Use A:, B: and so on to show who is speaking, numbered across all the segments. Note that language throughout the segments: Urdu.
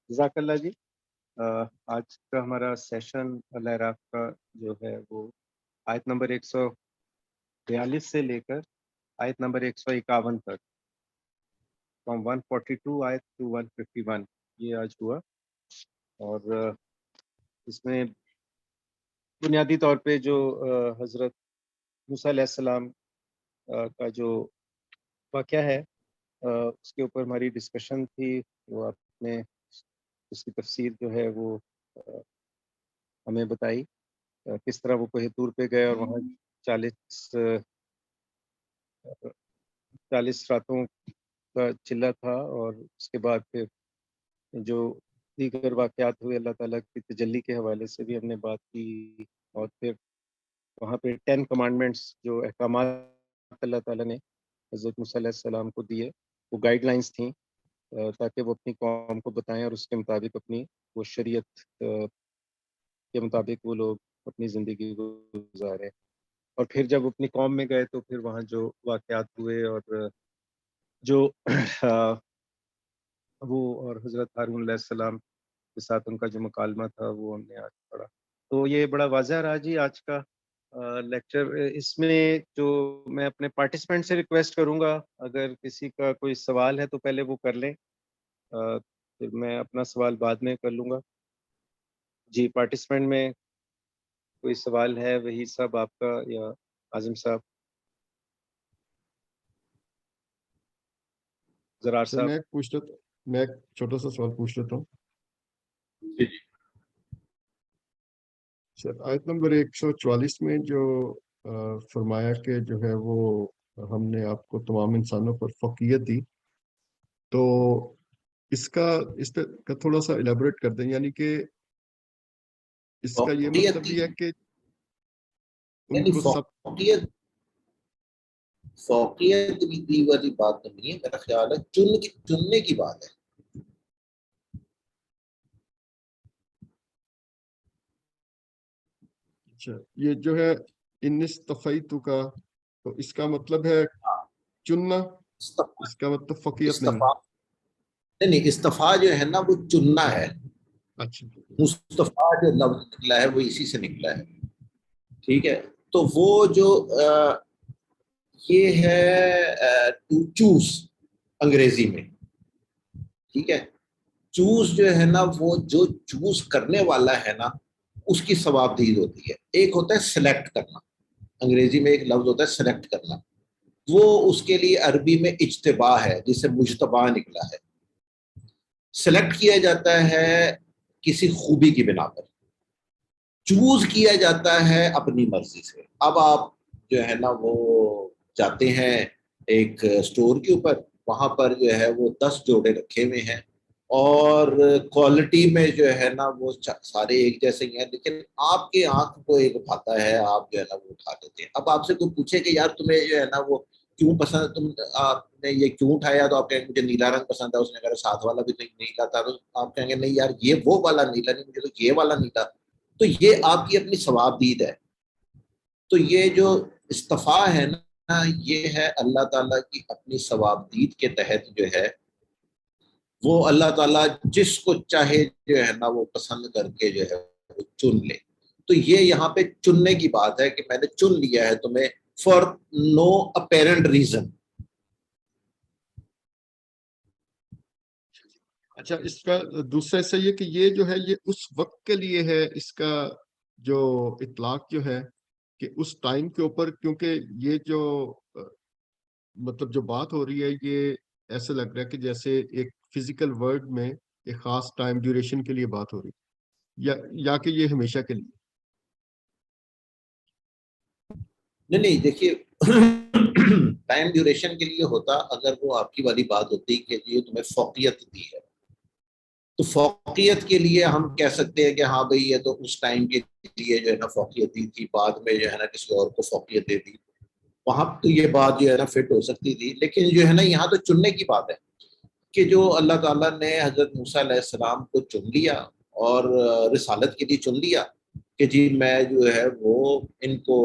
A: جزاک اللہ جی. آج کا ہمارا سیشن اللہ راف کا جو ہے وہ آیت نمبر 142 سے لے کر آیت نمبر 151 تک، فرام 142 آیت ٹو 151 یہ آج ہوا. اور اس میں بنیادی طور پہ جو حضرت موسیٰ علیہ السلام کا جو واقعہ ہے اس کے اوپر ہماری ڈسکشن تھی. وہ آپ نے اس کی تفسیر جو ہے وہ ہمیں بتائی، کس طرح وہ کوہ طور پہ گئے اور وہاں 40 راتوں کا چلہ تھا، اور اس کے بعد پھر جو دیگر واقعات ہوئے اللہ تعالیٰ کی تجلی کے حوالے سے بھی ہم نے بات کی. اور پھر وہاں پہ 10 کمانڈمنٹس جو احکامات اللہ تعالیٰ نے حضرت موسیٰ علیہ السلام کو دیے، وہ گائیڈ لائنس تھیں تاکہ وہ اپنی قوم کو بتائیں اور اس کے مطابق اپنی وہ شریعت کے مطابق وہ لوگ اپنی زندگی کو گزارے. اور پھر جب اپنی قوم میں گئے تو پھر وہاں جو واقعات ہوئے اور جو وہ اور حضرت ہارون علیہ السلام کے ساتھ ان کا جو مکالمہ تھا وہ ہم نے آج پڑھا. تو یہ بڑا واضح رہا جی آج کا لیکچر. اس میں جو میں اپنے پارٹیسپینٹ سے ریکویسٹ کروں گا، اگر کسی کا کوئی سوال ہے تو پہلے وہ کر لیں، پھر میں اپنا سوال بعد میں کر لوں گا. جی پارٹیسپینٹ میں کوئی سوال ہے؟ وحید صاحب آپ کا یا عاظم صاحب؟ زرار
B: سر
A: صاحب.
B: میں ایک چھوٹا سا سوال پوچھ لیتا ہوں.
C: جی جی
B: سر آیت نمبر 144 میں جو فرمایا کہ جو ہے وہ ہم نے آپ کو تمام انسانوں پر فوقیت دی، تو اس کا تھوڑا سا الیبوریٹ کر دیں. یعنی کہ اس کا یہ مطلب بھی ہے کہ ان کو سب
C: فوقیت دی والی بات تو نہیں ہے، میرا خیال ہے چننے کی بات ہے.
B: اچھا، یہ جو ہے انستفیتو کا، تو اس کا مطلب ہے چننا، اس کا مطلب فوقیت نہیں.
C: نہیں، استفا جو ہے نا وہ چننا ہے.
B: اچھا،
C: مصطفیٰ جو لفظ نکلا ہے وہ اسی سے نکلا ہے. ٹھیک ہے، تو وہ جو یہ ہے ٹو چوز انگریزی میں. ٹھیک ہے، چوز جو ہے نا وہ جو چوز کرنے والا ہے نا اس کی ثوابدید ہوتی ہے. ایک ہوتا ہے سلیکٹ کرنا، انگریزی میں ایک لفظ ہوتا ہے سلیکٹ کرنا، وہ اس کے لیے عربی میں اجتباء ہے، جس سے مجتبیٰ نکلا ہے. سلیکٹ کیا جاتا ہے کسی خوبی کی بنا پر، چوز کیا جاتا ہے اپنی مرضی سے. اب آپ جو ہے نا وہ جاتے ہیں ایک سٹور کے اوپر، وہاں پر جو ہے وہ 10 جوڑے رکھے ہوئے ہیں اور کوالٹی میں جو ہے نا وہ سارے ایک جیسے ہی ہیں، لیکن آپ کے آنکھ کو ایک بھاتا ہے، آپ جو ہے نا وہ اٹھا لیتے ہیں. اب آپ سے کوئی پوچھے کہ یار تمہیں جو ہے نا وہ کیوں پسند، تم آپ نے یہ کیوں اٹھایا، تو آپ کہیں گے مجھے نیلا رنگ پسند ہے. اس نے اگر ساتھ والا بھی نیلا تھا تو آپ کہیں گے نہیں یار یہ وہ والا نیلا نہیں، مجھے تو یہ والا نیلا. تو یہ آپ کی اپنی ثوابدید ہے. تو یہ جو استفاء ہے نا یہ ہے اللہ تعالیٰ کی اپنی ثوابدید کے تحت جو ہے وہ اللہ تعالیٰ جس کو چاہے جو ہے نا وہ پسند کر کے جو ہے وہ چن لے. تو یہ یہاں پہ چننے کی بات ہے کہ میں نے چن لیا ہے تمہیں فار نو اپیرنٹ ریزن.
B: اچھا، اس کا دوسرا حصہ یہ کہ یہ جو ہے یہ اس وقت کے لیے ہے، اس کا جو اطلاق جو ہے کہ اس ٹائم کے اوپر، کیونکہ یہ جو مطلب جو بات ہو رہی ہے یہ ایسے لگ رہا ہے کہ جیسے ایک فزیکل ورڈ میں ایک خاص ٹائم ڈیوریشن کے لیے بات ہو رہی ہے، یا کہ یہ ہمیشہ کے لیے.
C: نہیں دیکھیے ٹائم ڈیوریشن کے لیے ہوتا اگر وہ آپ کی والی بات ہوتی کہ یہ تمہیں فوقیت دی ہے، تو فوقیت کے لیے ہم کہہ سکتے ہیں کہ ہاں بھئی یہ تو اس ٹائم کے لیے جو ہے نا فوقیت دی تھی، بعد میں جو ہے نا کسی اور کو فوقیت دے دی، وہاں تو یہ بات جو ہے نا فٹ ہو سکتی تھی. لیکن جو ہے نا یہاں تو چننے کی بات ہے کہ جو اللہ تعالیٰ نے حضرت موسیٰ علیہ السلام کو چن لیا اور رسالت کے لیے چن لیا کہ جی میں جو ہے وہ ان کو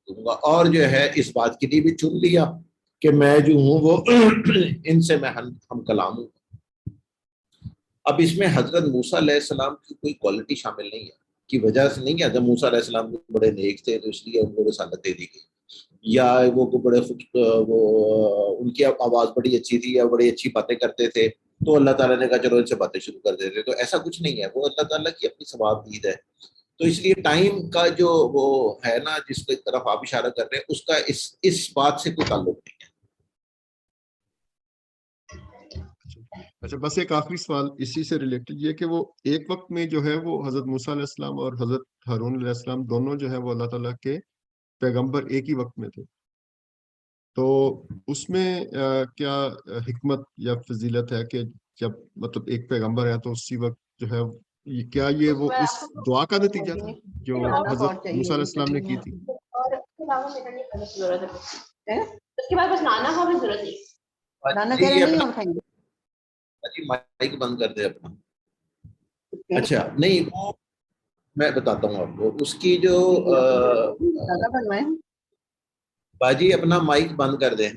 C: دوں گا، اور جو ہے اس بات کے لیے بھی چن لیا کہ میں جو ہوں وہ ان سے میں ہم کلام ہوں. اب اس میں حضرت موسیٰ علیہ السلام کی کوئی کوالٹی شامل نہیں ہے کی وجہ سے نہیں کہ حضرت موسیٰ علیہ السلام بڑے نیک تھے تو اس لیے ان کو رسالت دے دی گئی، یا وہ بڑے وہ ان کی آواز بڑی اچھی تھی یا بڑی اچھی باتیں کرتے تھے تو اللہ تعالیٰ نے کہا چلو ان سے باتیں شروع کر دیتے، تو ایسا کچھ نہیں ہے، وہ اللہ تعالیٰ کی اپنی ثواب دید ہے. تو اس لیے ٹائم کا جو وہ ہے نا جس کی طرف آپ اشارہ کر رہے ہیں اس کا اس بات سے کوئی تعلق نہیں ہے.
B: اچھا بس ایک آخری سوال اسی سے ریلیٹڈ یہ کہ وہ ایک وقت میں جو ہے وہ حضرت موسیٰ علیہ السلام اور حضرت ہارون علیہ السلام دونوں جو ہے وہ اللہ تعالیٰ کے پیغمبر ایک ہی وقت میں تھے، تو اس میں کیا حکمت یا فضیلت ہے کہ جب مطلب ایک پیغمبر ہے تو اسی وقت جو ہے کیا یہ وہ اس دعا کا نتیجہ تھا جو حضرت موسیٰ علیہ السلام نے کی تھی؟
D: اور اس کے علاوہ نکلنے کی ضرورت ہے، اس کے بعد بس نانا کا بھی ضرورت نہیں، نانا کہہ رہے نہیں ہم کھائیں گے.
C: مائک بند کر دے اپنا. اچھا نہیں وہ میں بتاتا ہوں آپ کو اس کی جو
D: زیادہ بنوائیں.
C: باجی اپنا مائک بند کر دیں.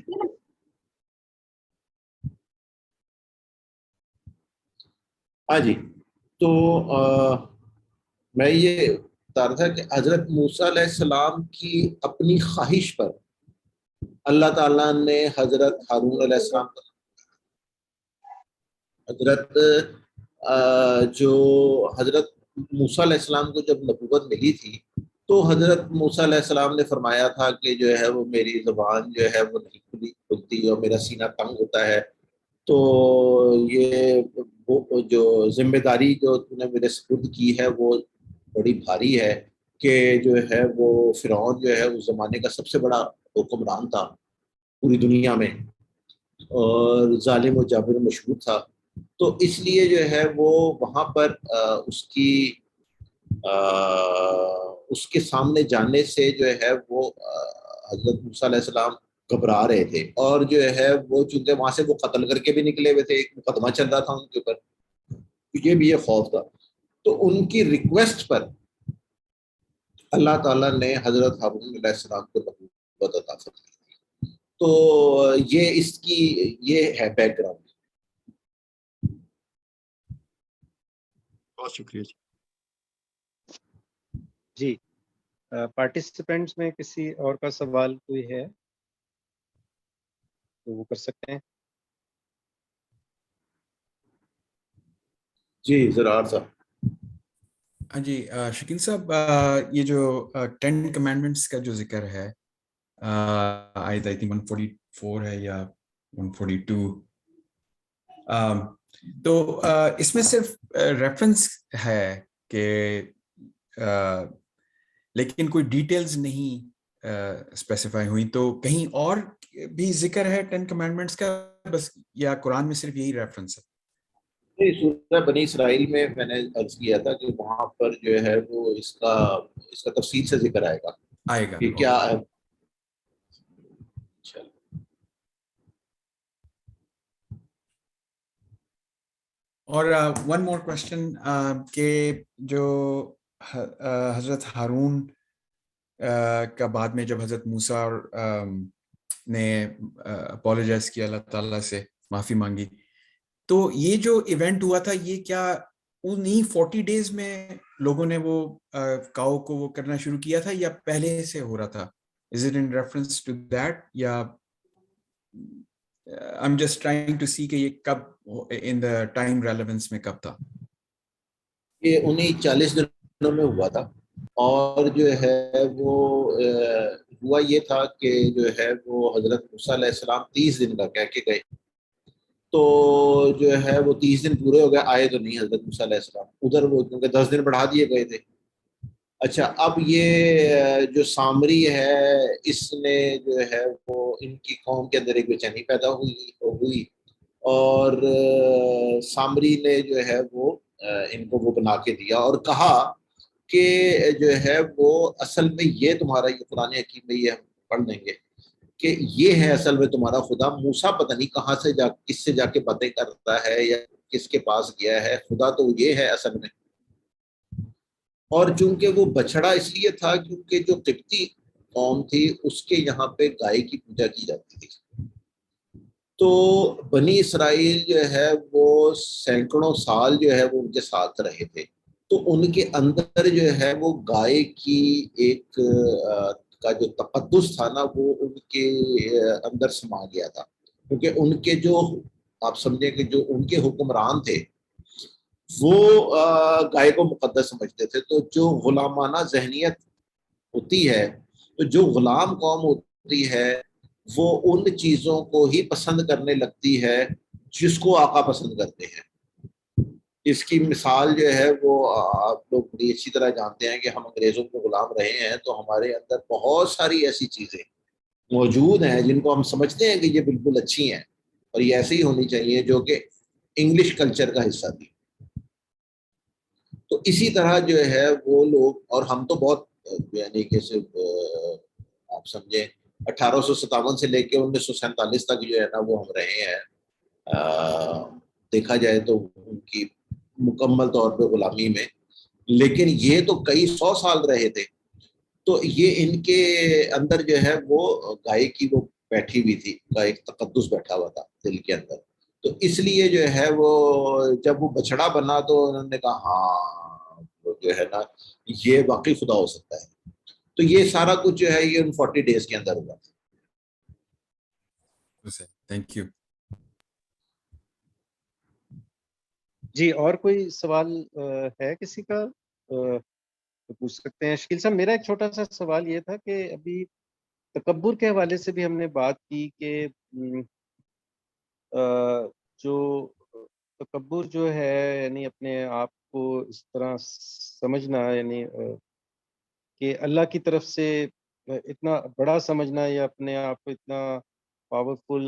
C: ہاں جی، تو میں یہ بتا رہا تھا کہ حضرت موسیٰ علیہ السلام کی اپنی خواہش پر اللہ تعالیٰ نے حضرت ہارون علیہ السلام حضرت جو حضرت موسیٰ علیہ السلام کو جب نبوت ملی تھی تو حضرت موسیٰ علیہ السلام نے فرمایا تھا کہ جو ہے وہ میری زبان جو ہے وہ نہیں کھلتی اور میرا سینہ تنگ ہوتا ہے، تو یہ وہ جو ذمہ داری جو تم نے میرے سپرد کی ہے وہ بڑی بھاری ہے کہ جو ہے وہ فرعون جو ہے اس زمانے کا سب سے بڑا حکمران تھا پوری دنیا میں اور ظالم و جابر مشہور تھا، تو اس لیے جو ہے وہ وہاں پر اس کے سامنے جانے سے جو ہے وہ حضرت موسیٰ علیہ السلام گھبرا رہے تھے، اور جو ہے وہ چونکہ وہاں سے وہ قتل کر کے بھی نکلے ہوئے تھے، ایک مقدمہ چل رہا تھا ان کے اوپر، یہ بھی یہ خوف تھا، تو ان کی ریکویسٹ پر اللہ تعالیٰ نے حضرت ہارون علیہ السلام کو نبوت عطا فرمائی. تو یہ اس کی یہ ہے بیک گراؤنڈ.
B: بہت شکریہ جی.
A: جی پارٹیسپینٹس میں کسی اور کا سوال کوئی ہے تو وہ کر سکتے ہیں.
C: جی زرار صاحب.
E: جی شکین صاحب، یہ جو 10 کمانڈمنٹس کا جو ذکر ہے آیت 144 ہے یا 142، تو اس میں صرف ریفرنس ہے کہ لیکن کوئی ڈیٹیلز نہیں اسپیسیفائی ہوئی، تو کہیں اور بھی ذکر ہے 10 کمانڈمنٹس کا بس یا قرآن میں صرف یہی ریفرنس ہے؟
C: سورہ بنی اسرائیل میں نے عرض کیا تھا کہ وہاں پر جو ہے وہ اس کا تفصیل سے ذکر آئے گا کہ کیا ہے.
E: اور ون مور کوشچن کہ جو حضرت ہارون کا بعد میں جب حضرت موسیٰ نے اپولوجائز کیا اللہ تعالیٰ سے معافی مانگی، تو یہ جو ایونٹ ہوا تھا یہ کیا انہی 40 ڈیز میں لوگوں نے وہ کاؤ کو وہ کرنا شروع کیا تھا یا پہلے سے ہو رہا تھا؟ Is it in reference to that یا I'm just trying to see کہ یہ کب in the time relevance میں کب تھا؟
C: یہ انہی 40 دنوں میں ہوا تھا، اور جو ہے وہ ہوا یہ تھا کہ جو ہے وہ حضرت موسیٰ علیہ السلام 30 دن کا کہہ کے گئے، تو جو ہے وہ 30 دن پورے ہو گئے، آئے تو نہیں حضرت موسیٰ علیہ السلام ادھر، وہ کیونکہ 10 دن بڑھا دیے گئے تھے. اچھا اب یہ جو سامری ہے اس نے جو ہے وہ ان کی قوم کے اندر ایک بے چینی پیدا ہوئی اور سامری نے جو ہے وہ ان کو وہ بنا کے دیا اور کہا کہ جو ہے وہ اصل میں یہ تمہارا یہ قرآن حکیم میں یہ ہم پڑھ لیں گے کہ یہ ہے اصل میں تمہارا خدا. موسیٰ پتہ نہیں کہاں سے کس سے جا کے باتیں کرتا ہے یا کس کے پاس گیا ہے، خدا تو یہ ہے اصل میں. اور چونکہ وہ بچڑا اس لیے تھا کیونکہ جو قبطی قوم تھی اس کے یہاں پہ گائے کی پوجا کی جاتی تھی، تو بنی اسرائیل جو ہے وہ سینکڑوں سال جو ہے وہ ان کے ساتھ رہے تھے، تو ان کے اندر جو ہے وہ گائے کی ایک کا جو تقدس تھا نا وہ ان کے اندر سما گیا تھا، کیونکہ ان کے جو آپ سمجھیں کہ جو ان کے حکمران تھے وہ گائے کو مقدس سمجھتے تھے، تو جو غلامانہ ذہنیت ہوتی ہے، تو جو غلام قوم ہوتی ہے وہ ان چیزوں کو ہی پسند کرنے لگتی ہے جس کو آقا پسند کرتے ہیں۔ اس کی مثال جو ہے وہ آپ لوگ بڑی اچھی طرح جانتے ہیں کہ ہم انگریزوں کے غلام رہے ہیں، تو ہمارے اندر بہت ساری ایسی چیزیں موجود ہیں جن کو ہم سمجھتے ہیں کہ یہ بالکل اچھی ہیں اور یہ ایسی ہی ہونی چاہیے، جو کہ انگلش کلچر کا حصہ تھی۔ تو اسی طرح جو ہے وہ لوگ، اور ہم تو بہت یعنی کہ صرف آپ سمجھیں 1857 سے لے کے 1947 تک جو ہے نا وہ ہم رہے ہیں، دیکھا جائے تو ان کی مکمل طور پہ غلامی میں، لیکن یہ تو کئی 100 سال رہے تھے، تو یہ ان کے اندر جو ہے وہ گائے کی وہ بیٹھی ہوئی تھی، کا ایک تقدس بیٹھا ہوا تھا دل کے اندر، تو اس لیے جو ہے وہ جب وہ بچڑا بنا تو انہوں نے کہا ہاں وہ جو ہے نا یہ واقعی خدا ہو سکتا ہے، تو یہ سارا کچھ جو ہے یہ ان 40 ڈیز کے اندر ہوا۔
E: Thank you.
A: جی اور کوئی سوال ہے کسی کا تو پوچھ سکتے ہیں۔ شکیل صاحب میرا ایک چھوٹا سا سوال یہ تھا کہ ابھی تکبر کے حوالے سے بھی ہم نے بات کی کہ جو تکبر جو ہے یعنی اپنے آپ کو اس طرح سمجھنا، یعنی کہ اللہ کی طرف سے اتنا بڑا سمجھنا یا اپنے آپ کو اتنا پاورفل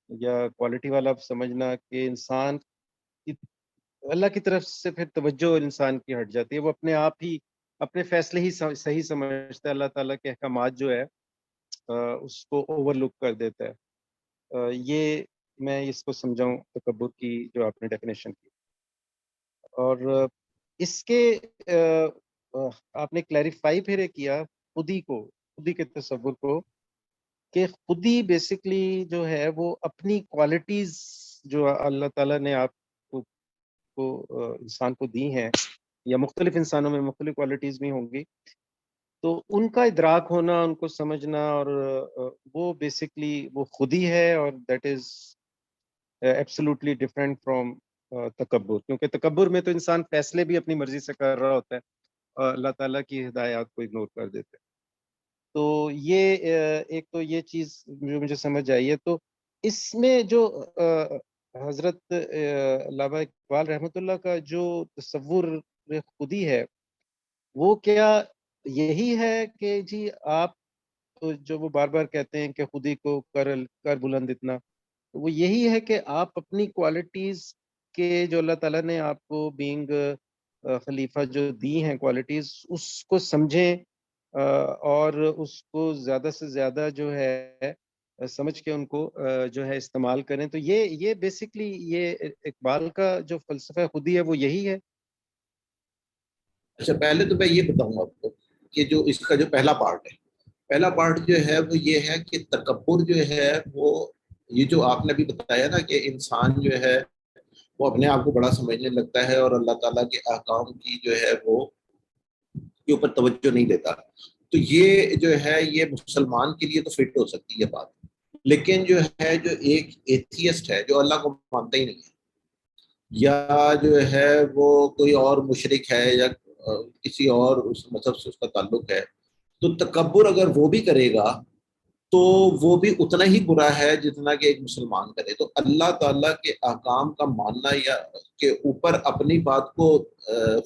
A: یا کوالٹی والا سمجھنا کہ انسان کی اللہ کی طرف سے پھر توجہ انسان کی ہٹ جاتی ہے، وہ اپنے آپ ہی اپنے فیصلے ہی صحیح سمجھتا ہے، اللہ تعالیٰ کے احکامات جو ہے اس کو اوور لک کر دیتا ہے۔ یہ میں اس کو سمجھاؤں تکبر کی جو آپ نے ڈیفینیشن کی، اور اس کے آپ نے کلیریفائی پھر کیا خودی کے تصور کو، کہ خودی بیسکلی جو ہے وہ اپنی کوالٹیز جو اللہ تعالیٰ نے آپ کو انسان کو دی ہیں، یا مختلف انسانوں میں مختلف کوالٹیز بھی ہوں گی، تو ان کا ادراک ہونا، ان کو سمجھنا، اور وہ بیسکلی وہ خودی ہے، اور that is absolutely different from تکبر، کیونکہ تکبر میں تو انسان فیصلے بھی اپنی مرضی سے کر رہا ہوتا ہے اور اللہ تعالیٰ کی ہدایات کو اگنور کر دیتے ہیں۔ تو یہ ایک تو یہ چیز جو مجھے سمجھ آئی ہے، تو اس میں جو حضرت علامہ اقبال رحمۃ اللہ کا جو تصور خودی ہے، وہ کیا یہی ہے کہ جی آپ جو وہ بار بار کہتے ہیں کہ خودی کو کر بلند اتنا، وہ یہی ہے کہ آپ اپنی کوالٹیز کے جو اللہ تعالیٰ نے آپ کو بینگ خلیفہ جو دی ہیں کوالٹیز، اس کو سمجھیں اور اس کو زیادہ سے زیادہ جو ہے سمجھ کے ان کو جو ہے استعمال کریں، تو یہ بیسکلی یہ اقبال کا جو فلسفہ خودی ہے وہ یہی ہے۔
C: اچھا پہلے تو میں یہ بتاؤں آپ کو کہ جو اس کا جو پہلا پارٹ جو ہے وہ یہ ہے کہ تکبر جو ہے وہ یہ جو آپ نے بھی بتایا نا کہ انسان جو ہے وہ اپنے آپ کو بڑا سمجھنے لگتا ہے اور اللہ تعالیٰ کے احکام کی جو ہے وہ کے اوپر توجہ نہیں دیتا، تو یہ جو ہے یہ مسلمان کے لیے تو فٹ ہو سکتی ہے بات، لیکن جو ہے جو ایک ایتھیسٹ ہے جو اللہ کو مانتا ہی نہیں ہے، یا جو ہے وہ کوئی اور مشرک ہے یا کسی اور اس مذہب سے اس کا تعلق ہے، تو تکبر اگر وہ بھی کرے گا تو وہ بھی اتنا ہی برا ہے جتنا کہ ایک مسلمان کرے۔ تو اللہ تعالیٰ کے احکام کا ماننا یا کے اوپر اپنی بات کو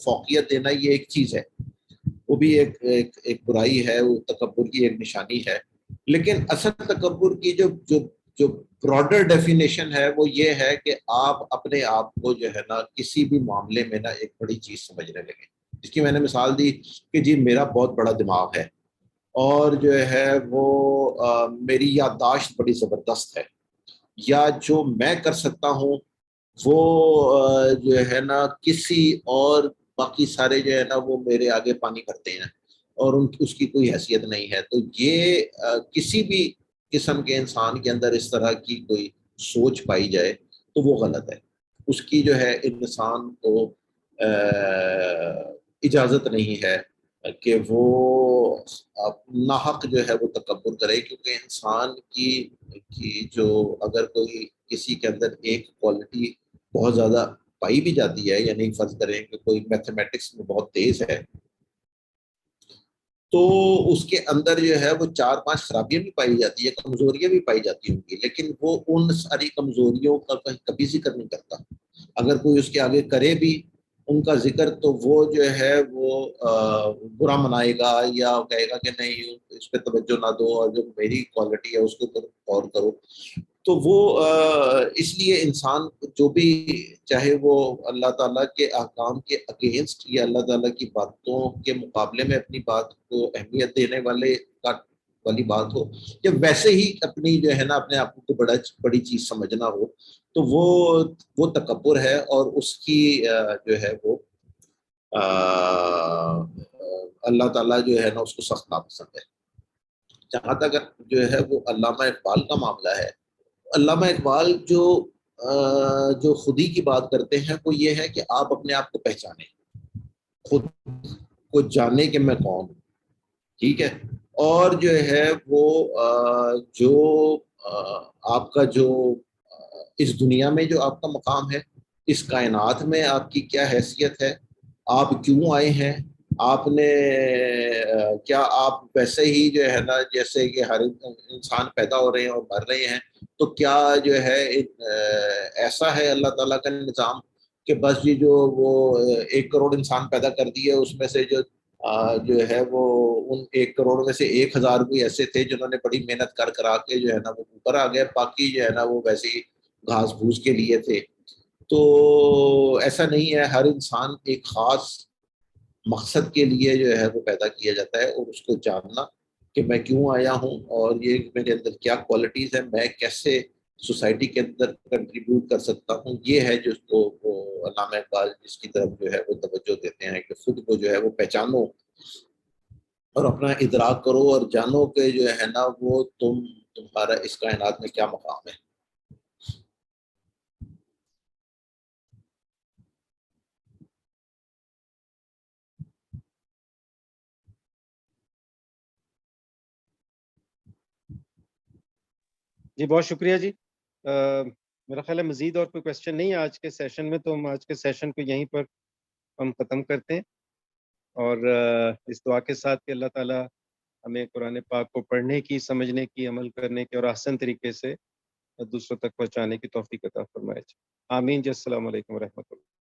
C: فوقیت دینا یہ ایک چیز ہے، وہ بھی ایک برائی ہے، وہ تکبر کی ایک نشانی ہے، لیکن اصل تکبر کی جو براڈر ڈیفینیشن ہے وہ یہ ہے کہ آپ اپنے آپ کو جو ہے نا کسی بھی معاملے میں نا ایک بڑی چیز سمجھنے لگیں، جس کی میں نے مثال دی کہ جی میرا بہت بڑا دماغ ہے اور جو ہے وہ میری یادداشت بڑی زبردست ہے، یا جو میں کر سکتا ہوں وہ جو ہے نا کسی اور باقی سارے جو ہے نا وہ میرے آگے پانی بھرتے ہیں اور اس کی کوئی حیثیت نہیں ہے، تو یہ کسی بھی قسم کے انسان کے اندر اس طرح کی کوئی سوچ پائی جائے تو وہ غلط ہے. اس کی جو ہے انسان کو اجازت نہیں ہے کہ وہ ناحق جو ہے وہ تکبر کرے, کیونکہ انسان کی جو اگر کوئی کسی کے اندر ایک کوالٹی بہت زیادہ پائی بھی جاتی ہے, یعنی فرض کریں کہ کوئی میتھمیٹکس میں بہت تیز ہے, تو اس کے اندر جو ہے وہ 4-5 خرابیاں بھی پائی جاتی ہے, کمزوریاں بھی پائی جاتی ہوں گی, لیکن وہ ان ساری کمزوریوں کا کبھی ذکر نہیں کرتا. اگر کوئی اس کے آگے کرے بھی ان کا ذکر تو وہ جو ہے وہ برا منائے گا یا کہے گا کہ نہیں اس پہ توجہ نہ دو, اور جو میری کوالٹی ہے اس کے اوپر غور کرو. تو وہ اس لیے انسان جو بھی چاہے وہ اللہ تعالیٰ کے احکام کے اگینسٹ یا اللہ تعالیٰ کی باتوں کے مقابلے میں اپنی بات کو اہمیت دینے والی بات ہو, یا ویسے ہی اپنی جو ہے نا اپنے آپ کو بڑی چیز سمجھنا ہو, تو وہ تکبر ہے, اور اس کی جو ہے وہ اللہ تعالیٰ جو ہے نا اس کو سخت ناپسند ہے. جہاں تک جو ہے وہ علامہ اقبال کا معاملہ ہے, علامہ اقبال جو خودی کی بات کرتے ہیں وہ یہ ہے کہ آپ اپنے آپ کو پہچانیں, خود کو جانے کہ میں کون ہوں, ٹھیک ہے, اور جو ہے وہ جو آپ کا جو اس دنیا میں جو آپ کا مقام ہے, اس کائنات میں آپ کی کیا حیثیت ہے, آپ کیوں آئے ہیں, آپ نے کیا آپ ویسے ہی جو ہے نا جیسے کہ ہر انسان پیدا ہو رہے ہیں اور مر رہے ہیں, تو کیا جو ہے ایسا ہے اللہ تعالیٰ کا نظام کہ بس یہ جو وہ 1 کروڑ انسان پیدا کر دیے, اس میں سے جو ہے وہ ان 1 کروڑ میں سے 1000 بھی ایسے تھے جنہوں نے بڑی محنت کرا کے جو ہے نا وہ اوپر آ گئے, باقی جو ہے نا وہ ویسے ہی گھاس پھوس کے لیے تھے. تو ایسا نہیں ہے, ہر انسان ایک خاص مقصد کے لیے جو ہے وہ پیدا کیا جاتا ہے, اور اس کو جاننا کہ میں کیوں آیا ہوں اور یہ میرے اندر کیا کوالٹیز ہیں, میں کیسے سوسائٹی کے اندر کنٹریبیوٹ کر سکتا ہوں, یہ ہے جس کو وہ علامہ اقبال جس کی طرف جو ہے وہ توجہ دیتے ہیں کہ خود کو جو ہے وہ پہچانو اور اپنا ادراک کرو اور جانو کہ جو ہے نا وہ تمہارا اس کائنات میں کیا مقام ہے.
A: جی بہت شکریہ جی. میرا خیال ہے مزید اور کوئی کویسچن نہیں ہے آج کے سیشن میں, تو ہم آج کے سیشن کو یہیں پر ہم ختم کرتے ہیں, اور اس دعا کے ساتھ کہ اللہ تعالیٰ ہمیں قرآن پاک کو پڑھنے کی, سمجھنے کی, عمل کرنے کی اور آسان طریقے سے دوسروں تک پہنچانے کی توفیق عطا فرمائے. آمین جی. السلام علیکم ورحمۃ اللہ.